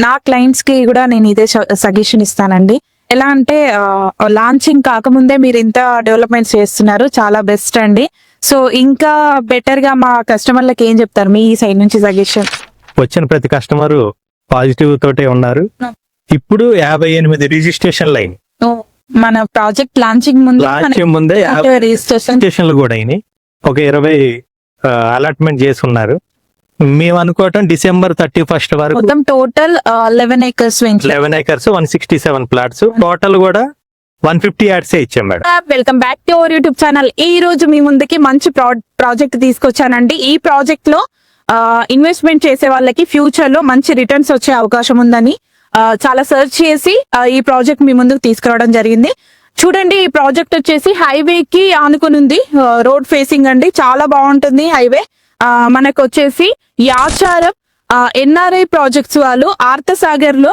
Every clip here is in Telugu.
నా క్లయింట్స్ కి కూడా నేను ఇదే సజెషన్ ఇస్తానండి. ఎలా అంటే లాంచింగ్ కాకముందే మీరు ఇంత డెవలప్మెంట్స్ చేస్తున్నారు, చాలా బెస్ట్ అండి. సో ఇంకా బెటర్ గా మా కస్టమర్లకు ఏం చెప్తారు మీ సైడ్ నుంచి సజెషన్? వచ్చిన ప్రతి కస్టమర్ పాజిటివ్ తోటే ఉన్నారు. ఇప్పుడు 58 రిజిస్ట్రేషన్ లైన్ మన ప్రాజెక్ట్ లాంచింగ్ ముందే రిజిస్ట్రేషన్లు కూడా అయినాయి. ఒక 20 అలాట్మెంట్ చేసి ఉన్నారు. మేము అనుకోవటం December 31 వరకు మొత్తం total 11 acres 11 acres 167 plots total కూడా 150 యాడ్స్ ఇచ్చాం madam. Welcome back to our YouTube channel. ఈ రోజు మీ ముందుకి మంచి ప్రాజెక్ట్ తీసుకొచ్చానండి. ఈ ప్రాజెక్ట్ లో ఇన్వెస్ట్మెంట్ చేసే వాళ్ళకి ఫ్యూచర్ లో మంచి రిటర్న్స్ వచ్చే అవకాశం ఉందని చాలా సెర్చ్ చేసి ఈ ప్రాజెక్ట్ మీ ముందుకు తీసుకురావడం జరిగింది. చూడండి, ఈ ప్రాజెక్ట్ వచ్చేసి హైవే కి ఆనుకుని ఉంది, రోడ్ ఫేసింగ్ అండి. చాలా బాగుంటుంది హైవే. మనకు వచ్చేసి యాచారం ఎన్ఆర్ఐ ప్రాజెక్ట్స్ వాళ్ళు ఆర్థసాగర్ లో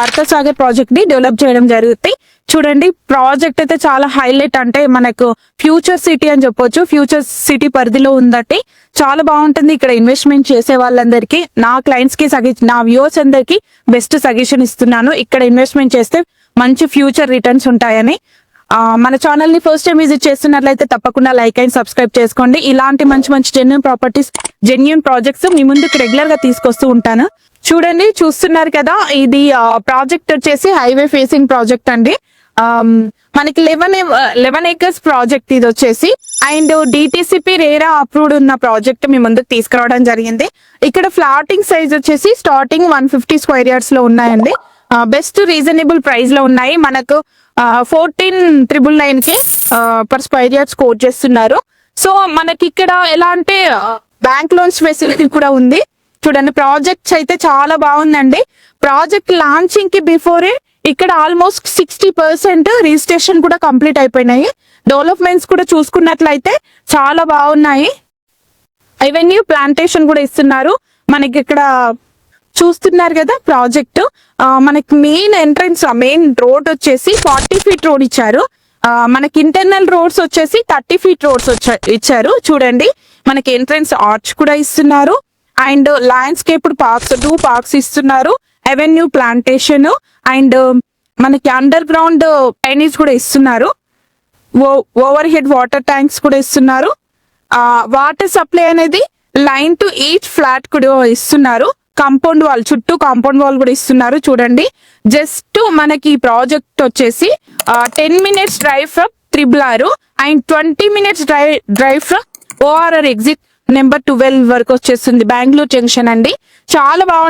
ఆర్థసాగర్ ప్రాజెక్ట్ ని డెవలప్ చేయడం జరుగుతుంది. చూడండి, ప్రాజెక్ట్ అయితే చాలా హైలైట్, అంటే మనకు ఫ్యూచర్ సిటీ అని చెప్పొచ్చు. ఫ్యూచర్ సిటీ పరిధిలో ఉందట్టి చాలా బాగుంటుంది. ఇక్కడ ఇన్వెస్ట్మెంట్ చేసే వాళ్ళందరికీ, నా క్లయింట్స్ కి నా వ్యూవర్స్ అందరికి బెస్ట్ సజెషన్ ఇస్తున్నాను. ఇక్కడ ఇన్వెస్ట్మెంట్ చేస్తే మంచి ఫ్యూచర్ రిటర్న్స్ ఉంటాయని. మన ఛానల్ ని ఫస్ట్ టైం విజిట్ చేస్తున్నట్లయితే తప్పకుండా లైక్ అండ్ సబ్స్క్రైబ్ చేసుకోండి. ఇలాంటి మంచి మంచి జెన్యూన్ ప్రాపర్టీస్, జెన్యూన్ ప్రాజెక్ట్స్ మీ ముందుకు రెగ్యులర్ గా తీసుకొస్తూ ఉంటాను. చూడండి, చూస్తున్నారు కదా, ఇది ప్రాజెక్ట్ వచ్చేసి హైవే ఫేసింగ్ ప్రాజెక్ట్ అండి. మనకి 11 acres ప్రాజెక్ట్ ఇది వచ్చేసి. అండ్ డిటిసిపి రేరా అప్రూవ్డ్ ఉన్న ప్రాజెక్ట్ మీ ముందుకు తీసుకురావడం జరిగింది. ఇక్కడ ఫ్లాటింగ్ సైజ్ వచ్చేసి స్టార్టింగ్ 150 స్క్వేర్ యార్డ్స్ లో ఉన్నాయండి. బెస్ట్ రీజనబుల్ ప్రైస్ లో ఉన్నాయి. మనకు 14,999 కి పర్ స్క్వేర్ యార్డ్స్ కోట్ చేస్తున్నారు. సో మనకి ఇక్కడ ఎలా అంటే బ్యాంక్ లోన్స్ ఫెసిలిటీ కూడా ఉంది. చూడండి, ప్రాజెక్ట్స్ అయితే చాలా బాగుందండి. ప్రాజెక్ట్ లాంచింగ్ కి బిఫోరే ఇక్కడ ఆల్మోస్ట్ 60% రిజిస్ట్రేషన్ కూడా కంప్లీట్ అయిపోయినాయి. డెవలప్మెంట్స్ కూడా చూసుకున్నట్లయితే చాలా బాగున్నాయి. అవెన్యూ ప్లాంటేషన్ కూడా ఇస్తున్నారు. మనకి ఇక్కడ చూస్తున్నారు కదా ప్రాజెక్ట్. మనకి మెయిన్ ఎంట్రన్స్, మెయిన్ రోడ్ వచ్చేసి 40 feet రోడ్ ఇచ్చారు. మనకి ఇంటర్నల్ రోడ్స్ వచ్చేసి 30 feet రోడ్స్ ఇచ్చారు. చూడండి, మనకి ఎంట్రన్స్ ఆర్చ్ కూడా ఇస్తున్నారు. అండ్ ల్యాండ్స్కేప్డ్ పార్క్స్ 2 parks ఇస్తున్నారు. అవెన్యూ ప్లాంటేషన్ అండ్ మనకి అండర్ గ్రౌండ్ డ్రైనేజ్ కూడా ఇస్తున్నారు. ఓవర్ హెడ్ వాటర్ ట్యాంక్స్ కూడా ఇస్తున్నారు. వాటర్ సప్లై అనేది లైన్ టు ఈచ్ ఫ్లాట్ కూడా ఇస్తున్నారు. కాంపౌండ్ వాల్, చుట్టూ కాంపౌండ్ వాల్ కూడా ఇస్తున్నారు. చూడండి, జస్ట్ మనకి ప్రాజెక్ట్ వచ్చేసి 10 minutes drive from RRR and 20 minutes drive from ORR exit number 12 వరకు వచ్చేస్తుంది. బెంగళూరు జంక్షన్ అండి. చాలా బాగుంది.